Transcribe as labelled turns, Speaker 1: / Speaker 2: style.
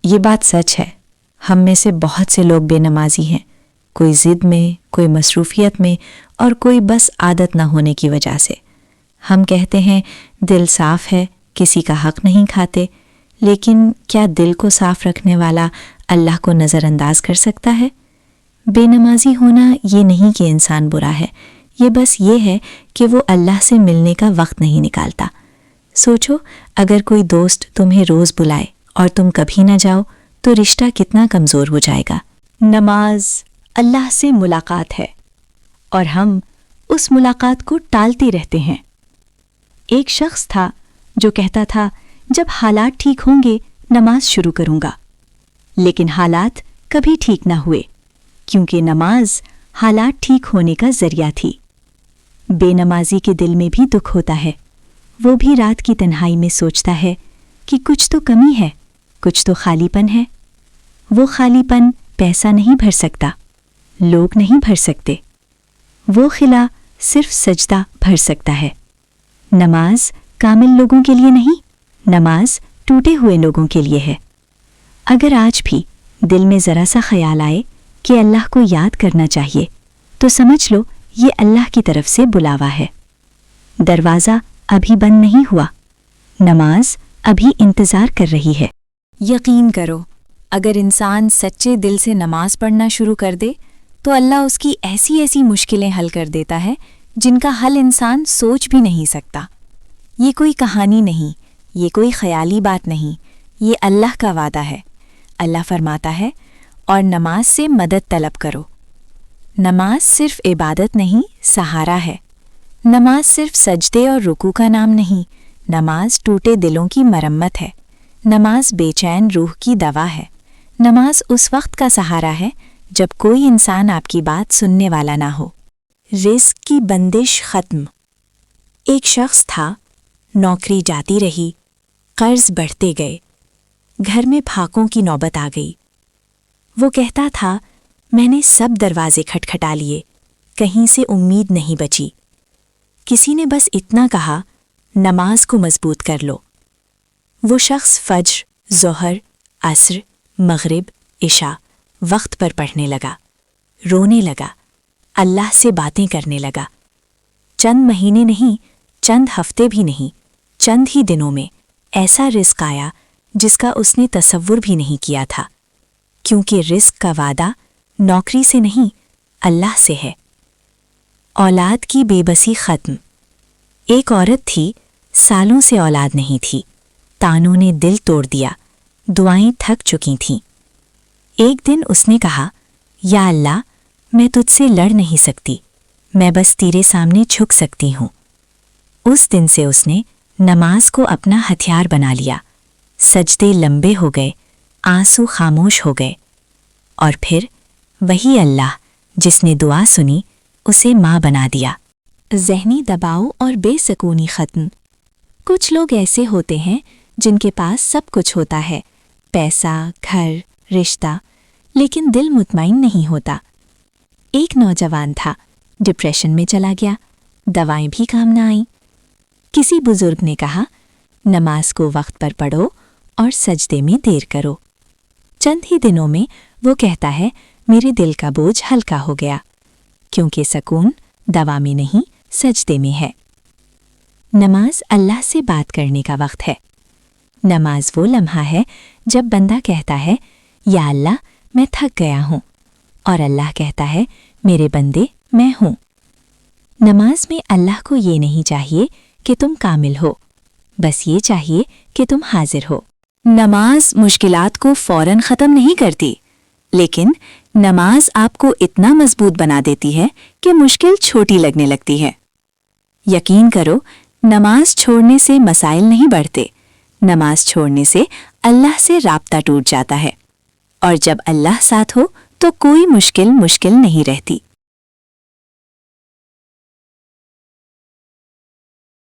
Speaker 1: یہ بات سچ ہے، ہم میں سے بہت سے لوگ بے نمازی ہیں، کوئی ضد میں، کوئی مصروفیت میں، اور کوئی بس عادت نہ ہونے کی وجہ سے۔ ہم کہتے ہیں دل صاف ہے، کسی کا حق نہیں کھاتے، لیکن کیا دل کو صاف رکھنے والا اللہ کو نظر انداز کر سکتا ہے؟ بے نمازی ہونا یہ نہیں کہ انسان برا ہے، یہ بس یہ ہے کہ وہ اللہ سے ملنے کا وقت نہیں نکالتا۔ سوچو، اگر کوئی دوست تمہیں روز بلائے اور تم کبھی نہ جاؤ تو رشتہ کتنا کمزور ہو جائے گا۔
Speaker 2: نماز اللہ سے ملاقات ہے، اور ہم اس ملاقات کو ٹالتے رہتے ہیں۔ ایک شخص تھا جو کہتا تھا جب حالات ٹھیک ہوں گے نماز شروع کروں گا، لیکن حالات کبھی ٹھیک نہ ہوئے، کیونکہ نماز حالات ٹھیک ہونے کا ذریعہ تھی۔ بے نمازی کے دل میں بھی دکھ ہوتا ہے، وہ بھی رات کی تنہائی میں سوچتا ہے کہ کچھ تو کمی ہے، کچھ تو خالی پن ہے۔ وہ خالی پن پیسہ نہیں بھر سکتا، لوگ نہیں بھر سکتے، وہ خلا صرف سجدہ بھر سکتا ہے۔ نماز کامل لوگوں کے لیے نہیں، نماز ٹوٹے ہوئے لوگوں کے لیے ہے۔ اگر آج بھی دل میں ذرا سا خیال آئے کہ اللہ کو یاد کرنا چاہیے، تو سمجھ لو یہ اللہ کی طرف سے بلاوا ہے۔ دروازہ ابھی بند نہیں ہوا، نماز ابھی انتظار کر رہی ہے۔
Speaker 1: یقین کرو، اگر انسان سچے دل سے نماز پڑھنا شروع کر دے تو اللہ اس کی ایسی ایسی مشکلیں حل کر دیتا ہے جن کا حل انسان سوچ بھی نہیں سکتا۔ یہ کوئی کہانی نہیں، یہ کوئی خیالی بات نہیں، یہ اللہ کا وعدہ ہے۔ اللہ فرماتا ہے، اور نماز سے مدد طلب کرو۔ نماز صرف عبادت نہیں، سہارا ہے۔ نماز صرف سجدے اور رکوع کا نام نہیں، نماز ٹوٹے دلوں کی مرمت ہے۔ نماز بے چین روح کی دوا ہے۔ نماز اس وقت کا سہارا ہے جب کوئی انسان آپ کی بات سننے والا نہ ہو۔ رزق کی بندش ختم۔ ایک شخص تھا، نوکری جاتی رہی، قرض بڑھتے گئے، گھر میں پھاکوں کی نوبت آ گئی۔ وہ کہتا تھا، میں نے سب دروازے کھٹکھٹا لیے، کہیں سے امید نہیں بچی۔ کسی نے بس اتنا کہا، نماز کو مضبوط کر لو۔ وہ شخص فجر، ظہر، عصر، مغرب، عشاء وقت پر پڑھنے لگا، رونے لگا، اللہ سے باتیں کرنے لگا۔ چند مہینے نہیں، چند ہفتے بھی نہیں، چند ہی دنوں میں ایسا رزق آیا جس کا اس نے تصور بھی نہیں کیا تھا، کیونکہ رزق کا وعدہ نوکری سے نہیں، اللہ سے ہے۔ اولاد کی بے بسی ختم۔ ایک عورت تھی، سالوں سے اولاد نہیں تھی، تانوں نے دل توڑ دیا، دعائیں تھک چکی تھیں۔ ایک دن اس نے کہا، یا اللہ، میں تجھ سے لڑ نہیں سکتی، میں بس تیرے سامنے جھک سکتی ہوں۔ اس دن سے اس نے نماز کو اپنا ہتھیار بنا لیا۔ سجدے لمبے ہو گئے، آنسو خاموش ہو گئے، اور پھر وہی اللہ جس نے دعا سنی اسے ماں بنا دیا۔ ذہنی دباؤ اور بے سکونی ختم۔ کچھ لوگ ایسے ہوتے ہیں جن کے پاس سب کچھ ہوتا ہے، پیسہ، گھر، رشتہ، لیکن دل مطمئن نہیں ہوتا۔ ایک نوجوان تھا، ڈپریشن میں چلا گیا، دوائیں بھی کام نہ آئیں۔ کسی بزرگ نے کہا، نماز کو وقت پر پڑھو اور سجدے میں دیر کرو۔ چند ہی دنوں میں وہ کہتا ہے، میرے دل کا بوجھ ہلکا ہو گیا، کیونکہ سکون دوا میں نہیں، سجدے میں ہے۔ نماز اللہ سے بات کرنے کا وقت ہے۔ نماز وہ لمحہ ہے جب بندہ کہتا ہے، یا اللہ، میں تھک گیا ہوں، اور اللہ کہتا ہے، میرے بندے، میں ہوں۔ نماز میں اللہ کو یہ نہیں چاہیے کہ تم کامل ہو، بس یہ چاہیے کہ تم حاضر ہو۔ نماز مشکلات کو فوراً ختم نہیں کرتی، لیکن نماز آپ کو اتنا مضبوط بنا دیتی ہے کہ مشکل چھوٹی لگنے لگتی ہے۔ یقین کرو، نماز چھوڑنے سے مسائل نہیں بڑھتے، نماز چھوڑنے سے اللہ سے رابطہ ٹوٹ جاتا ہے، اور جب اللہ ساتھ ہو تو کوئی مشکل نہیں رہتی۔